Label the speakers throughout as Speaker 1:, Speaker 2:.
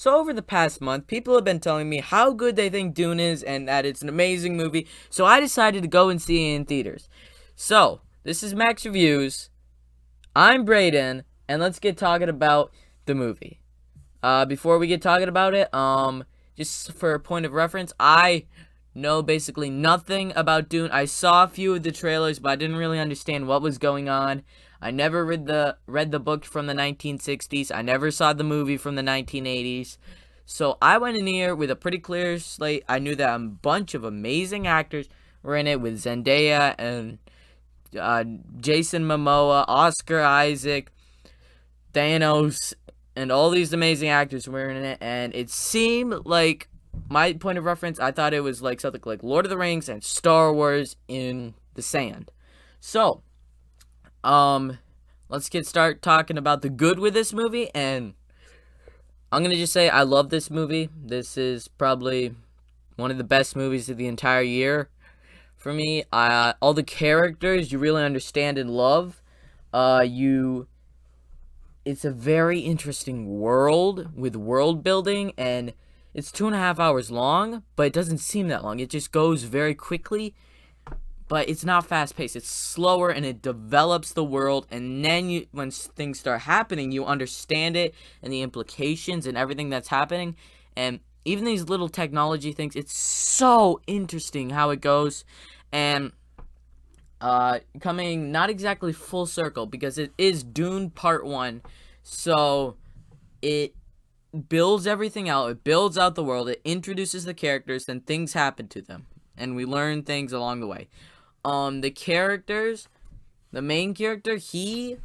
Speaker 1: So over the past month, people have been telling me how good they think Dune is and that it's an amazing movie. So I decided to go and see it in theaters. So, this is Max Reviews. I'm Brayden, and let's get talking about the movie. Before we get talking about it, just for a point of reference, I know basically nothing about Dune. I saw a few of the trailers, but I didn't really understand what was going on. I never read the book from the 1960s. I never saw the movie from the 1980s. So I went in here with a pretty clear slate. I knew that a bunch of amazing actors were in it, with Zendaya and Jason Momoa, Oscar Isaac, Thanos, and all these amazing actors were in it. And it seemed like, my point of reference, I thought it was like something like Lord of the Rings and Star Wars in the sand. So, let's start talking about the good with this movie, and I'm gonna just say I love this movie. This is probably one of the best movies of the entire year for me. All the characters you really understand and love. It's a very interesting world with world building, and it's 2.5 hours long, but it doesn't seem that long. It just goes very quickly. But it's not fast-paced. It's slower, and it develops the world. And then when things start happening, you understand it and the implications and everything that's happening. And even these little technology things, it's so interesting how it goes. And coming not exactly full circle, because it is Dune Part 1. So it builds everything out. It builds out the world. It introduces the characters, then things happen to them. And we learn things along the way. The characters, the main character, he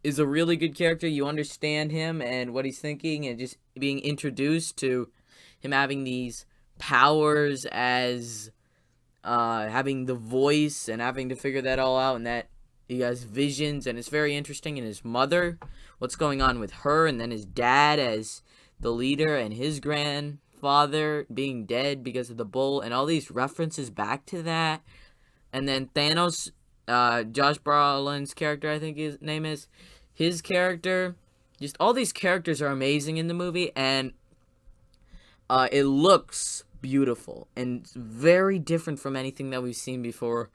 Speaker 1: is a really good character. You understand him and what he's thinking, and just being introduced to him having these powers as having the voice and having to figure that all out, and that he has visions, and it's very interesting. And his mother, what's going on with her, and then his dad as the leader, and his grandfather being dead because of the bull, and all these references back to that. And then Thanos, Josh Brolin's character, I think his name is, his character, just all these characters are amazing in the movie, and it looks beautiful, and it's very different from anything that we've seen before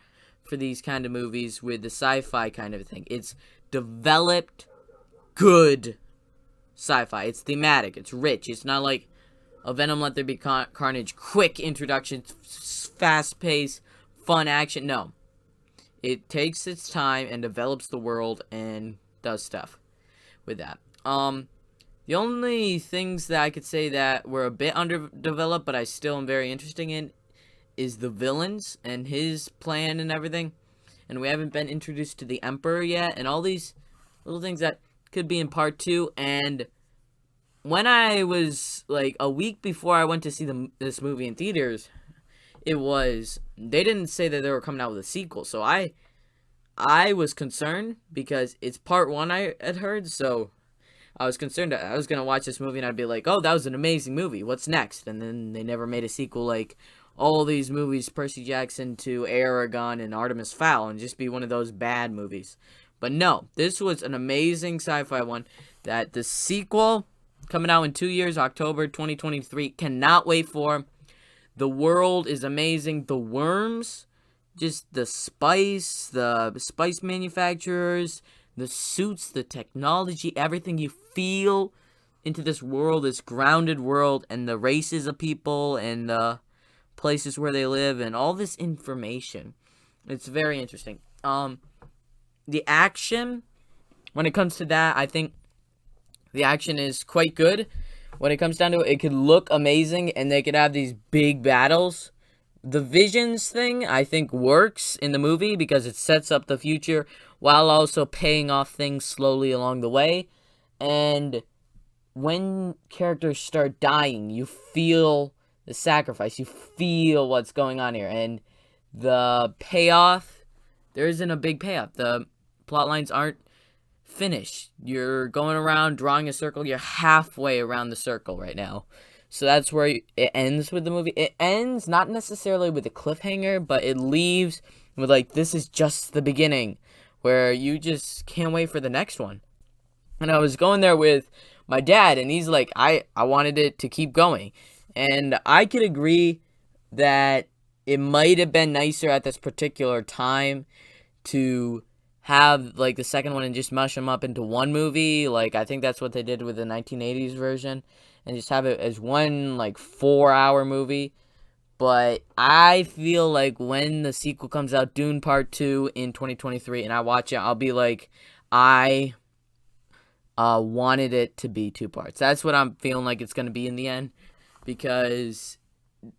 Speaker 1: for these kind of movies with the sci-fi kind of thing. It's developed, good sci-fi. It's thematic, it's rich, it's not like a Venom Let There Be Carnage, quick introduction, fast-paced, fun action. No, it takes its time and develops the world and does stuff with that. The only things that I could say that were a bit underdeveloped, but I still am very interested in, is the villains and his plan and everything. And we haven't been introduced to the Emperor yet, and all these little things that could be in part 2. And when I was like a week before I went to see this movie in theaters, they didn't say that they were coming out with a sequel, so I was concerned because it's part 1 I had heard, so I was concerned that I was gonna watch this movie and I'd be like, oh, that was an amazing movie, what's next? And then they never made a sequel like all these movies, Percy Jackson to Aragon and Artemis Fowl, and just be one of those bad movies. But no, this was an amazing sci-fi one that the sequel coming out in 2 years, October 2023, cannot wait for. The world is amazing. The worms, just the spice manufacturers, the suits, the technology, everything you feel into this world, this grounded world, and the races of people, and the places where they live, and all this information. It's very interesting. The action, when it comes to that, I think the action is quite good. When it comes down to it, it could look amazing, and they could have these big battles. The visions thing, I think, works in the movie because it sets up the future while also paying off things slowly along the way. And when characters start dying, you feel the sacrifice. You feel what's going on here. And the payoff, there isn't a big payoff. The plot lines aren't finished. You're going around drawing a circle. You're halfway around the circle right now. So that's where it ends with the movie. It ends not necessarily with a cliffhanger, but it leaves with like, this is just the beginning, where you just can't wait for the next one. And I was going there with my dad, and he's like, I wanted it to keep going. And I could agree that it might have been nicer at this particular time to have like the second one and just mush them up into one movie. Like, I think that's what they did with the 1980s version, and just have it as one like 4-hour movie. But I feel like when the sequel comes out, Dune Part 2 in 2023, and I watch it, I'll be like, I wanted it to be 2 parts. That's what I'm feeling like it's going to be in the end, because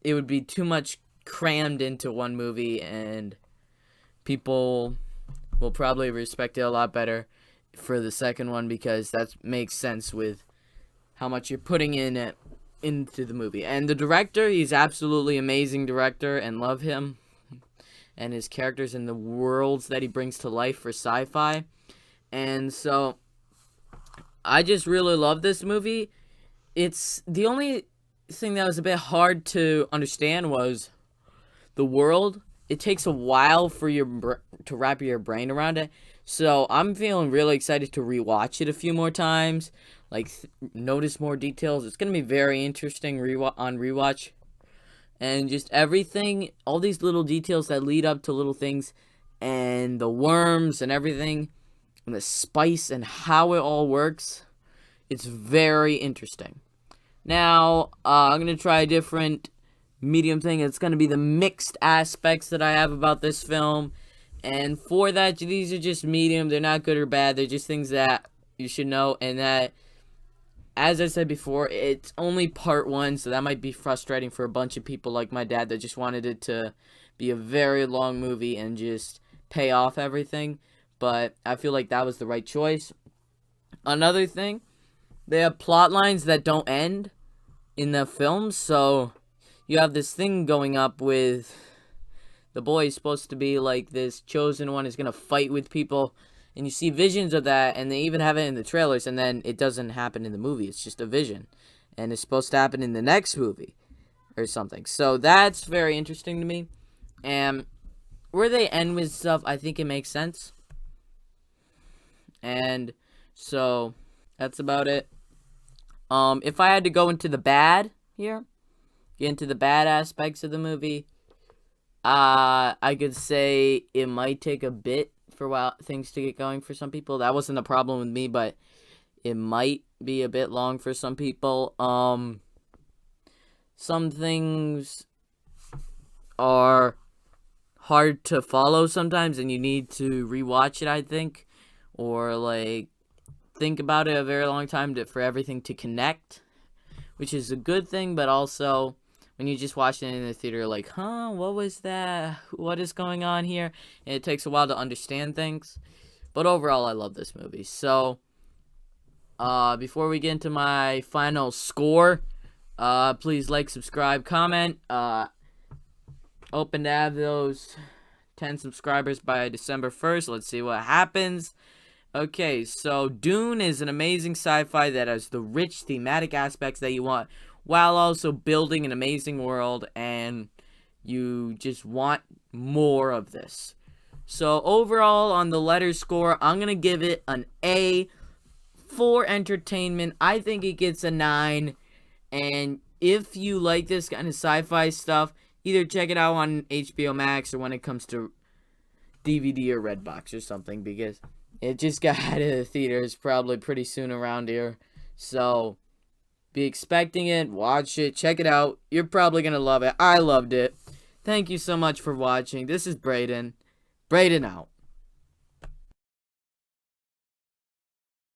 Speaker 1: it would be too much crammed into one movie, and people will probably respect it a lot better for the second one, because that makes sense with how much you're putting into the movie. And the director, he's absolutely amazing director, and love him and his characters and the worlds that he brings to life for sci-fi. And so I just really love this movie. It's the only thing that was a bit hard to understand was the world. It takes a while for to wrap your brain around it. So I'm feeling really excited to rewatch it a few more times, like notice more details. It's gonna be very interesting on rewatch, and just everything, all these little details that lead up to little things, and the worms and everything, and the spice and how it all works. It's very interesting. Now I'm gonna try a different medium thing. It's going to be the mixed aspects that I have about this film, and for that, these are just medium. They're not good or bad. They're just things that you should know, and that, as I said before, it's only part 1, so that might be frustrating for a bunch of people like my dad that just wanted it to be a very long movie and just pay off everything. But I feel like that was the right choice. Another thing, they have plot lines that don't end in the film, so you have this thing going up with the boy is supposed to be like this chosen one, is going to fight with people, and you see visions of that, and they even have it in the trailers, and then it doesn't happen in the movie. It's just a vision, and it's supposed to happen in the next movie or something. So that's very interesting to me, and where they end with stuff, I think it makes sense. And so that's about it. If I had to go into the bad here, get into the bad aspects of the movie, I could say it might take a bit for things to get going for some people. That wasn't a problem with me, but it might be a bit long for some people. Some things are hard to follow sometimes, and you need to rewatch it, I think, or like think about it a very long time for everything to connect, which is a good thing, but also when you just watch it in the theater, like, huh, what was that? What is going on here? And it takes a while to understand things. But overall, I love this movie. So, before we get into my final score, please like, subscribe, comment. Hoping to have those 10 subscribers by December 1st. Let's see what happens. Okay, so Dune is an amazing sci-fi that has the rich thematic aspects that you want, while also building an amazing world, and you just want more of this. So overall, on the letter score, I'm going to give it an A for entertainment. I think it gets a 9, and if you like this kind of sci-fi stuff, either check it out on HBO Max or when it comes to DVD or Redbox or something, because it just got out of the theaters probably pretty soon around here. So be expecting it, watch it, check it out. You're probably going to love it. I loved it. Thank you so much for watching. This is Braden. Braden out.